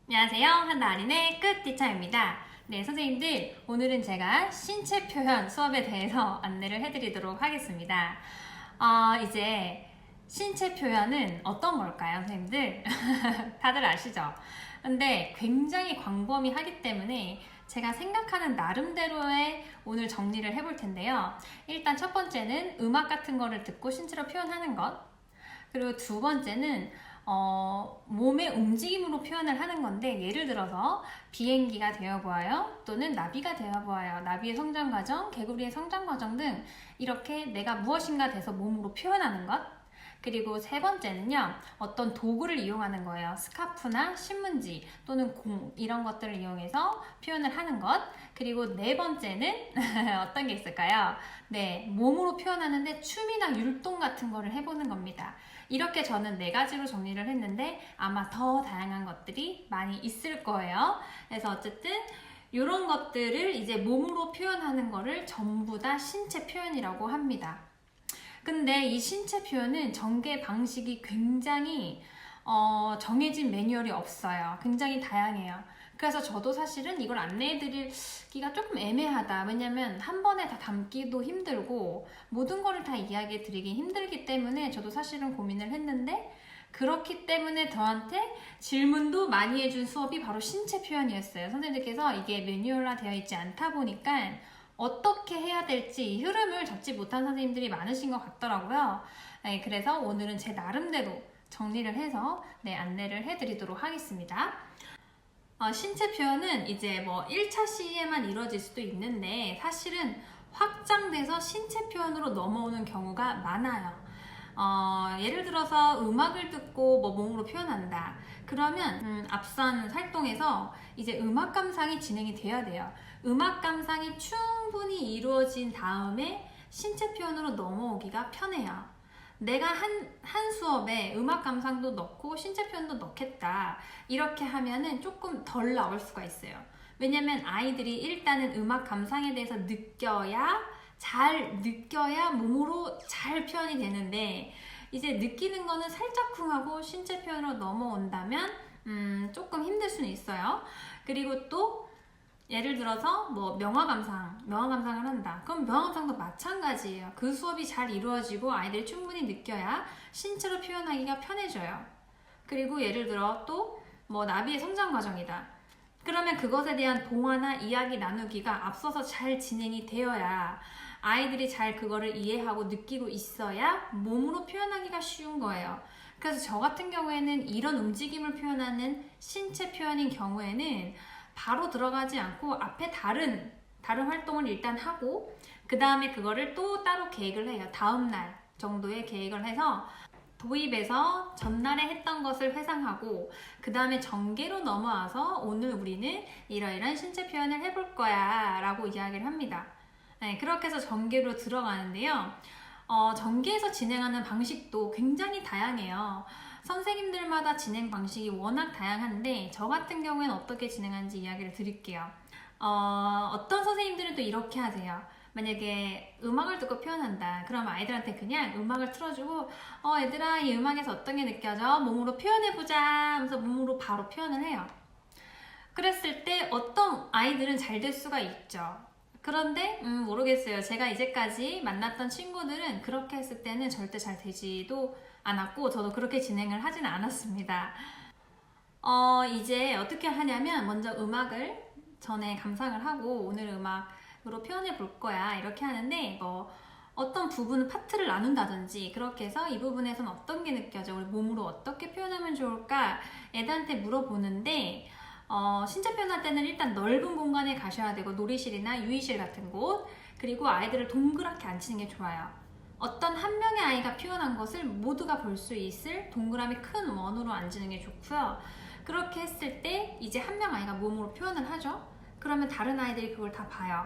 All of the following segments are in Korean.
안녕하세요. 한나아린의 끝티처입니다. 네, 선생님들, 오늘은 제가 신체 표현 수업에 대해서 안내를 해드리도록 하겠습니다. 이제 신체 표현은 어떤 걸까요, 선생님들? 다들 아시죠? 근데 굉장히 광범위하기 때문에 제가 생각하는 나름대로의 오늘 정리를 해볼 텐데요. 일단 첫 번째는 음악 같은 거를 듣고 신체로 표현하는 것. 그리고 두 번째는 몸의 움직임으로 표현을 하는 건데, 예를 들어서 비행기가 되어보아요, 또는 나비가 되어보아요, 나비의 성장 과정, 개구리의 성장 과정 등 이렇게 내가 무엇인가 돼서 몸으로 표현하는 것. 그리고 세 번째는요, 어떤 도구를 이용하는 거예요. 스카프나 신문지 또는 공, 이런 것들을 이용해서 표현을 하는 것. 그리고 네 번째는 어떤 게 있을까요? 네, 몸으로 표현하는데 춤이나 율동 같은 거를 해보는 겁니다. 이렇게 저는 네 가지로 정리를 했는데 아마 더 다양한 것들이 많이 있을 거예요. 그래서 어쨌든 이런 것들을 이제 몸으로 표현하는 거를 전부 다 신체 표현이라고 합니다. 근데 이 신체 표현은 전개 방식이 굉장히 정해진 매뉴얼이 없어요. 굉장히 다양해요. 그래서 저도 사실은 이걸 안내해드리기가 조금 애매하다. 왜냐면 한 번에 다 담기도 힘들고 모든 거를 다 이야기해드리기 힘들기 때문에 저도 사실은 고민을 했는데, 그렇기 때문에 저한테 질문도 많이 해준 수업이 바로 신체 표현이었어요. 선생님들께서 이게 매뉴얼화 되어 있지 않다 보니까 어떻게 해야 될지 흐름을 잡지 못한 선생님들이 많으신 것 같더라고요. 네, 그래서 오늘은 제 나름대로 정리를 해서 안내를 해드리도록 하겠습니다. 신체 표현은 이제 뭐 1차 시에만 이루어질 수도 있는데 사실은 확장돼서 신체 표현으로 넘어오는 경우가 많아요. 예를 들어서 음악을 듣고 뭐 몸으로 표현한다. 그러면 앞선 활동에서 이제 음악 감상이 진행이 돼야 돼요. 음악 감상이 충분히 이루어진 다음에 신체 표현으로 넘어오기가 편해요. 내가 한 수업에 음악 감상도 넣고 신체 표현도 넣겠다, 이렇게 하면은 조금 덜 나올 수가 있어요. 왜냐면 아이들이 일단은 음악 감상에 대해서 잘 느껴야 몸으로 잘 표현이 되는데, 이제 느끼는 거는 살짝쿵하고 신체 표현으로 넘어온다면 조금 힘들 수는 있어요. 그리고 또 예를 들어서 뭐 명화 감상을 한다. 그럼 명화 감상도 마찬가지예요. 그 수업이 잘 이루어지고 아이들이 충분히 느껴야 신체로 표현하기가 편해져요. 그리고 예를 들어 또 뭐 나비의 성장 과정이다. 그러면 그것에 대한 동화나 이야기 나누기가 앞서서 잘 진행이 되어야, 아이들이 잘 그거를 이해하고 느끼고 있어야 몸으로 표현하기가 쉬운 거예요. 그래서 저 같은 경우에는 이런 움직임을 표현하는 신체 표현인 경우에는 바로 들어가지 않고 앞에 다른 활동을 일단 하고, 그 다음에 그거를 또 따로 계획을 해요. 다음 날 정도의 계획을 해서 도입해서 전날에 했던 것을 회상하고, 그 다음에 전개로 넘어와서 오늘 우리는 이러이러한 신체 표현을 해볼 거야 라고 이야기를 합니다. 네, 그렇게 해서 전개로 들어가는데요. 전개에서 진행하는 방식도 굉장히 다양해요. 선생님들마다 진행 방식이 워낙 다양한데 저 같은 경우에는 어떻게 진행하는지 이야기를 드릴게요. 어떤 선생님들은 또 이렇게 하세요. 만약에 음악을 듣고 표현한다. 그럼 아이들한테 그냥 음악을 틀어주고 얘들아, 이 음악에서 어떤 게 느껴져? 몸으로 표현해보자 하면서 몸으로 바로 표현을 해요. 그랬을 때 어떤 아이들은 잘 될 수가 있죠. 그런데 모르겠어요. 제가 이제까지 만났던 친구들은 그렇게 했을 때는 절대 잘 되지도 않았고 저도 그렇게 진행을 하지는 않았습니다. 이제 어떻게 하냐면 먼저 음악을 전에 감상을 하고 오늘 음악으로 표현해 볼 거야 이렇게 하는데, 뭐 어떤 부분 파트를 나눈다든지 그렇게 해서 이 부분에선 어떤 게 느껴져? 우리 몸으로 어떻게 표현하면 좋을까? 애들한테 물어보는데, 신체 표현할 때는 일단 넓은 공간에 가셔야 되고, 놀이실이나 유의실 같은 곳, 그리고 아이들을 동그랗게 앉히는 게 좋아요. 어떤 한 명의 아이가 표현한 것을 모두가 볼 수 있을 동그라미 큰 원으로 앉는 게 좋고요. 그렇게 했을 때 이제 한 명 아이가 몸으로 표현을 하죠. 그러면 다른 아이들이 그걸 다 봐요.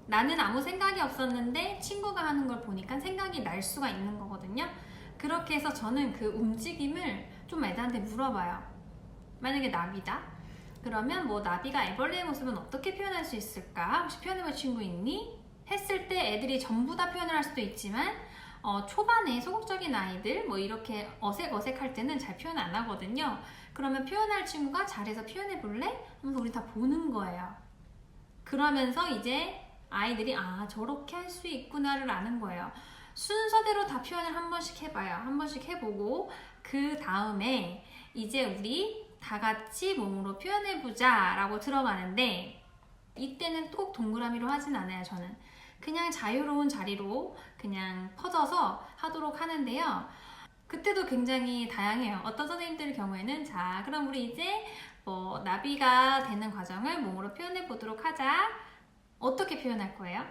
나는 아무 생각이 없었는데 친구가 하는 걸 보니까 생각이 날 수가 있는 거거든요. 그렇게 해서 저는 그 움직임을 좀 애들한테 물어봐요. 만약에 나비다? 그러면 뭐 나비가 애벌레의 모습은 어떻게 표현할 수 있을까? 혹시 표현해볼 친구 있니? 했을 때 애들이 전부 다 표현을 할 수도 있지만 초반에 소극적인 아이들 뭐 이렇게 어색할 때는 잘 표현 안 하거든요. 그러면 표현할 친구가 잘해서 표현해 볼래? 하면서 우리 다 보는 거예요. 그러면서 이제 아이들이 저렇게 할 수 있구나를 아는 거예요. 순서대로 다 표현을 한 번씩 해봐요. 한 번씩 해보고 그 다음에 이제 우리 다 같이 몸으로 표현해보자 라고 들어가는데, 이때는 꼭 동그라미로 하진 않아요. 저는 그냥 자유로운 자리로 그냥 퍼져서 하도록 하는데요. 그때도 굉장히 다양해요. 어떤 선생님들의 경우에는 자, 그럼 우리 이제 뭐 나비가 되는 과정을 몸으로 표현해 보도록 하자. 어떻게 표현할 거예요?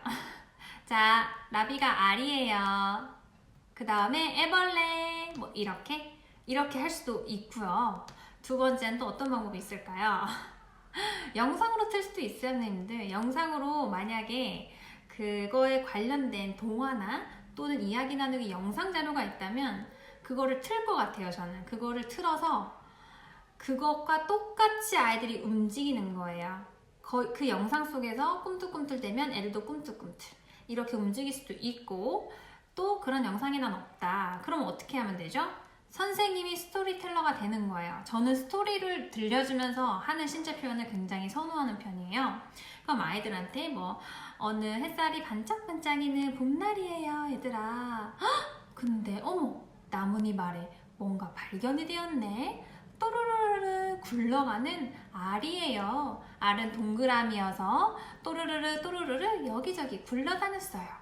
자, 나비가 알이에요. 그 다음에 애벌레 뭐 이렇게 할 수도 있고요. 두 번째는 또 어떤 방법이 있을까요? 영상으로 틀 수도 있어요, 선생님들. 영상으로 만약에 그거에 관련된 동화나 또는 이야기 나누기 영상 자료가 있다면 그거를 틀 것 같아요. 저는 그거를 틀어서 그것과 똑같이 아이들이 움직이는 거예요. 그 영상 속에서 꿈틀꿈틀대면 애들도 꿈틀꿈틀 이렇게 움직일 수도 있고, 또 그런 영상이 난 없다. 그럼 어떻게 하면 되죠? 선생님이 스토리텔러가 되는 거예요. 저는 스토리를 들려주면서 하는 신체 표현을 굉장히 선호하는 편이에요. 그럼 아이들한테 뭐 어느 햇살이 반짝반짝이는 봄날이에요, 얘들아. 헉! 근데 어머, 나뭇잎 아래 뭔가 발견이 되었네. 또르르르 굴러가는 알이에요. 알은 동그라미여서 또르르르 또르르르 여기저기 굴러다녔어요.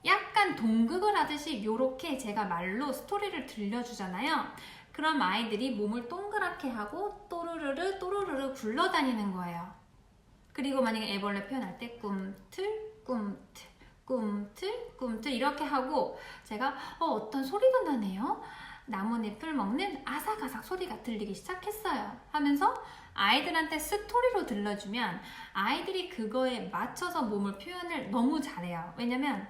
약간 동극을 하듯이 이렇게 제가 말로 스토리를 들려주잖아요. 그럼 아이들이 몸을 동그랗게 하고 또르르르 또르르르 굴러다니는 거예요. 그리고 만약에 애벌레 표현할 때 꿈틀 꿈틀 꿈틀 꿈틀 이렇게 하고 제가 어떤 소리가 나네요. 나뭇잎을 먹는 아삭아삭 소리가 들리기 시작했어요 하면서 아이들한테 스토리로 들려주면 아이들이 그거에 맞춰서 몸을 표현을 너무 잘해요. 왜냐면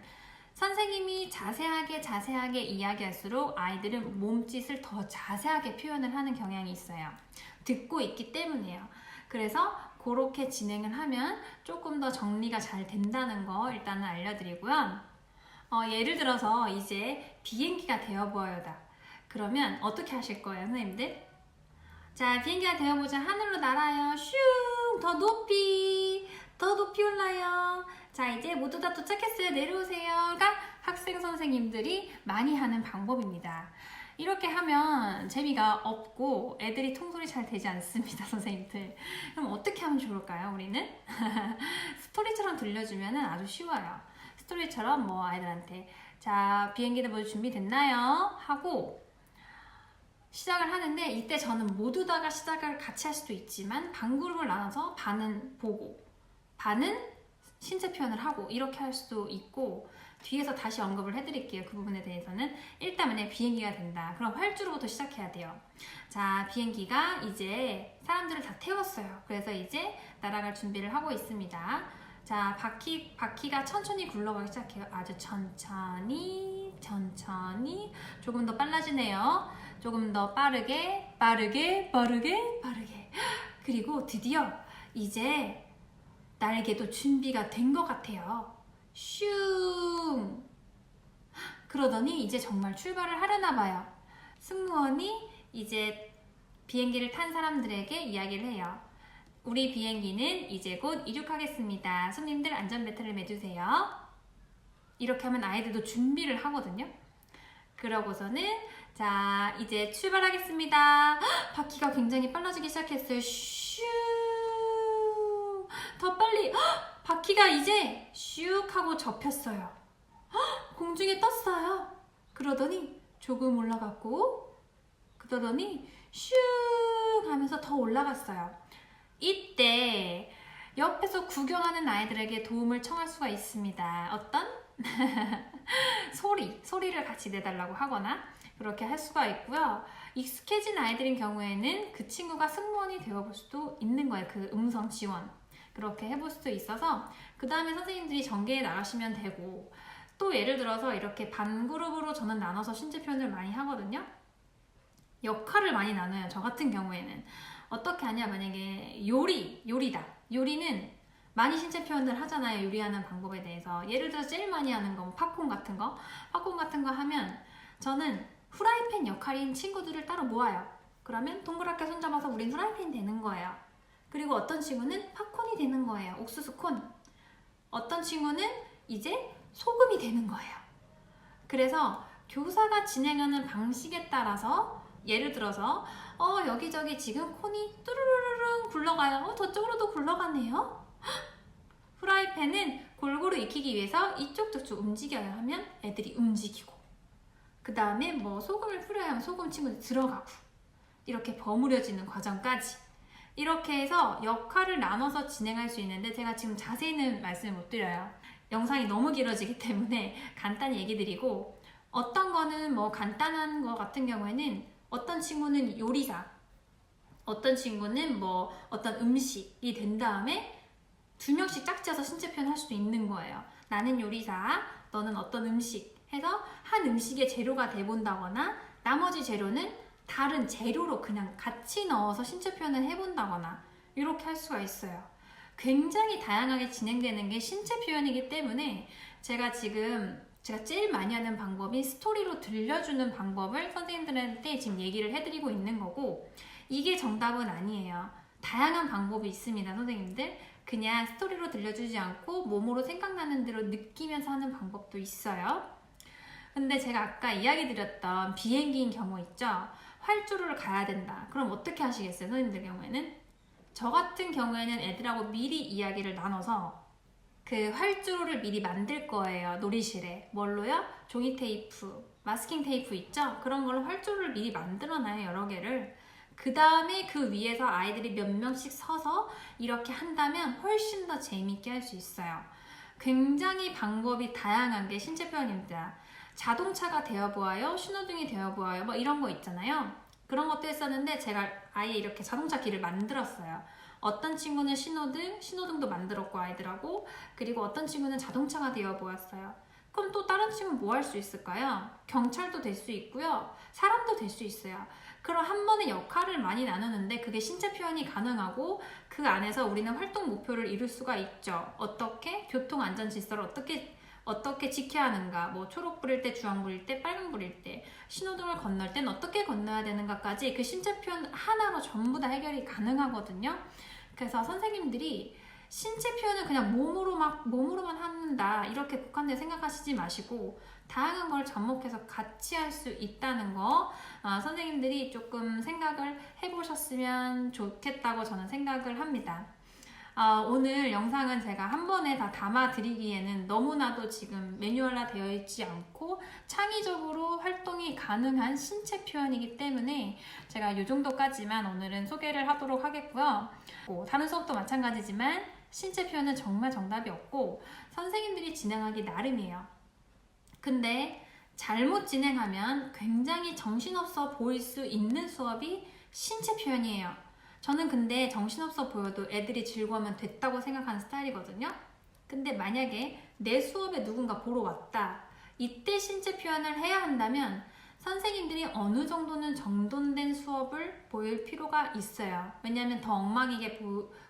선생님이 자세하게 이야기할수록 아이들은 몸짓을 더 자세하게 표현을 하는 경향이 있어요. 듣고 있기 때문이에요. 그래서 그렇게 진행을 하면 조금 더 정리가 잘 된다는 거 일단은 알려드리고요. 예를 들어서 이제 비행기가 되어보여다. 그러면 어떻게 하실 거예요, 선생님들? 자, 비행기가 되어보자. 하늘로 날아요. 슝! 더 높이 올라요. 자, 이제 모두 다 도착했어요. 내려오세요가 학생 선생님들이 많이 하는 방법입니다. 이렇게 하면 재미가 없고 애들이 통솔이 잘 되지 않습니다, 선생님들. 그럼 어떻게 하면 좋을까요, 우리는? 스토리처럼 들려주면 아주 쉬워요. 스토리처럼 뭐 아이들한테 자, 비행기들 모두 준비됐나요? 하고 시작을 하는데, 이때 저는 모두 다가 시작을 같이 할 수도 있지만 반그룹을 나눠서 반은 보고 반은 신체 표현을 하고 이렇게 할 수도 있고, 뒤에서 다시 언급을 해드릴게요. 그 부분에 대해서는. 일단 만약에 비행기가 된다. 그럼 활주로부터 시작해야 돼요. 자, 비행기가 이제 사람들을 다 태웠어요. 그래서 이제 날아갈 준비를 하고 있습니다. 자, 바퀴가 천천히 굴러가기 시작해요. 아주 천천히 조금 더 빨라지네요. 조금 더 빠르게. 그리고 드디어 이제 날개도 준비가 된 것 같아요. 슝! 그러더니 이제 정말 출발을 하려나 봐요. 승무원이 이제 비행기를 탄 사람들에게 이야기를 해요. 우리 비행기는 이제 곧 이륙하겠습니다. 손님들 안전벨트를 매주세요. 이렇게 하면 아이들도 준비를 하거든요. 그러고서는 자, 이제 출발하겠습니다. 바퀴가 굉장히 빨라지기 시작했어요. 슈! 더 빨리! 바퀴가 이제 슉 하고 접혔어요. 공중에 떴어요. 그러더니 조금 올라갔고, 그러더니 슉 하면서 더 올라갔어요. 이때 옆에서 구경하는 아이들에게 도움을 청할 수가 있습니다. 어떤? 소리를 같이 내달라고 하거나 그렇게 할 수가 있고요. 익숙해진 아이들인 경우에는 그 친구가 승무원이 되어볼 수도 있는 거예요. 그 음성 지원 그렇게 해볼 수도 있어서 그 다음에 선생님들이 전개에 나가시면 되고, 또 예를 들어서 이렇게 반그룹으로 저는 나눠서 신체 표현을 많이 하거든요. 역할을 많이 나눠요. 저 같은 경우에는 어떻게 하냐, 만약에 요리다. 요리는 많이 신체 표현을 하잖아요. 요리하는 방법에 대해서. 예를 들어서 제일 많이 하는 건 팝콘 같은 거. 팝콘 같은 거 하면 저는 후라이팬 역할인 친구들을 따로 모아요. 그러면 동그랗게 손잡아서 우린 후라이팬이 되는 거예요. 그리고 어떤 친구는 팝콘이 되는 거예요. 옥수수 콘. 어떤 친구는 이제 소금이 되는 거예요. 그래서 교사가 진행하는 방식에 따라서 예를 들어서 여기저기 지금 콘이 뚜루루루루 굴러가요. 저쪽으로도 굴러가네요. 후라이팬은 골고루 익히기 위해서 이쪽 저쪽 움직여야 하면 애들이 움직이고, 그 다음에 뭐 소금을 뿌려야 하면 소금 친구들이 들어가고, 이렇게 버무려지는 과정까지 이렇게 해서 역할을 나눠서 진행할 수 있는데, 제가 지금 자세히는 말씀을 못 드려요. 영상이 너무 길어지기 때문에 간단히 얘기 드리고, 어떤 거는 뭐 간단한 거 같은 경우에는 어떤 친구는 요리사, 어떤 친구는 뭐 어떤 음식이 된 다음에 2명씩 짝지어서 신체 표현할 수도 있는 거예요. 나는 요리사, 너는 어떤 음식 해서 한 음식의 재료가 돼본다거나, 나머지 재료는 다른 재료로 그냥 같이 넣어서 신체 표현을 해본다거나, 이렇게 할 수가 있어요. 굉장히 다양하게 진행되는 게 신체 표현이기 때문에 제가 제일 많이 하는 방법이 스토리로 들려주는 방법을 선생님들한테 지금 얘기를 해드리고 있는 거고, 이게 정답은 아니에요. 다양한 방법이 있습니다, 선생님들. 그냥 스토리로 들려주지 않고 몸으로 생각나는 대로 느끼면서 하는 방법도 있어요. 근데 제가 아까 이야기 드렸던 비행기인 경우 있죠? 활주로를 가야 된다. 그럼 어떻게 하시겠어요, 선생님들 경우에는? 저 같은 경우에는 애들하고 미리 이야기를 나눠서 그 활주로를 미리 만들 거예요. 놀이실에. 뭘로요? 종이 테이프, 마스킹 테이프 있죠? 그런 걸로 활주로를 미리 만들어놔요, 여러 개를. 그 다음에 그 위에서 아이들이 몇 명씩 서서 이렇게 한다면 훨씬 더 재밌게 할 수 있어요. 굉장히 방법이 다양한 게 신체 표현입니다. 자동차가 되어보아요, 신호등이 되어보아요, 뭐 이런 거 있잖아요. 그런 것도 했었는데 제가 아예 이렇게 자동차 길을 만들었어요. 어떤 친구는 신호등도 만들었고 아이들하고, 그리고 어떤 친구는 자동차가 되어 보았어요. 그럼 또 다른 친구는 뭐 할 수 있을까요? 경찰도 될 수 있고요, 사람도 될 수 있어요. 그럼 한 번에 역할을 많이 나누는데 그게 신체 표현이 가능하고, 그 안에서 우리는 활동 목표를 이룰 수가 있죠. 어떻게 교통안전질서를 어떻게 지켜야 하는가, 뭐 초록 불일 때, 주황 불일 때, 빨강 불일 때, 신호등을 건널 땐 어떻게 건너야 되는가까지 그 신체 표현 하나로 전부 다 해결이 가능하거든요. 그래서 선생님들이 신체 표현을 그냥 몸으로만 한다 이렇게 국한돼 생각하시지 마시고, 다양한 걸 접목해서 같이 할 수 있다는 거 선생님들이 조금 생각을 해보셨으면 좋겠다고 저는 생각을 합니다. 오늘 영상은 제가 한 번에 다 담아드리기에는 너무나도 지금 매뉴얼화 되어 있지 않고 창의적으로 활동이 가능한 신체 표현이기 때문에 제가 이 정도까지만 오늘은 소개를 하도록 하겠고요. 다른 수업도 마찬가지지만 신체 표현은 정말 정답이 없고 선생님들이 진행하기 나름이에요. 근데 잘못 진행하면 굉장히 정신없어 보일 수 있는 수업이 신체 표현이에요. 저는 근데 정신없어 보여도 애들이 즐거우면 됐다고 생각하는 스타일이거든요. 근데 만약에 내 수업에 누군가 보러 왔다, 이때 신체 표현을 해야 한다면 선생님들이 어느 정도는 정돈된 수업을 보일 필요가 있어요. 왜냐하면 더 엉망이게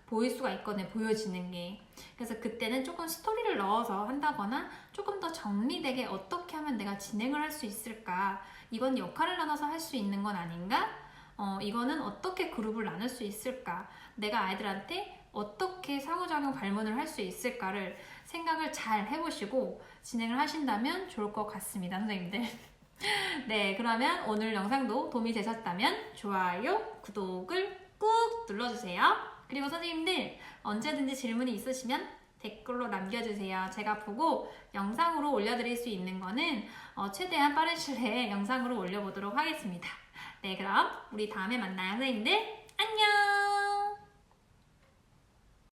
보일 수가 있거든요, 보여지는 게. 그래서 그때는 조금 스토리를 넣어서 한다거나 조금 더 정리되게 어떻게 하면 내가 진행을 할 수 있을까, 이건 역할을 나눠서 할 수 있는 건 아닌가, 이거는 어떻게 그룹을 나눌 수 있을까, 내가 아이들한테 어떻게 상호작용 발문을 할 수 있을까를 생각을 잘 해보시고 진행을 하신다면 좋을 것 같습니다, 선생님들. 네, 그러면 오늘 영상도 도움이 되셨다면 좋아요, 구독을 꾹 눌러주세요. 그리고 선생님들 언제든지 질문이 있으시면 댓글로 남겨주세요. 제가 보고 영상으로 올려드릴 수 있는 거는 최대한 빠른 시일에 영상으로 올려보도록 하겠습니다. 네, 그럼 우리 다음에 만나요, 선생님들.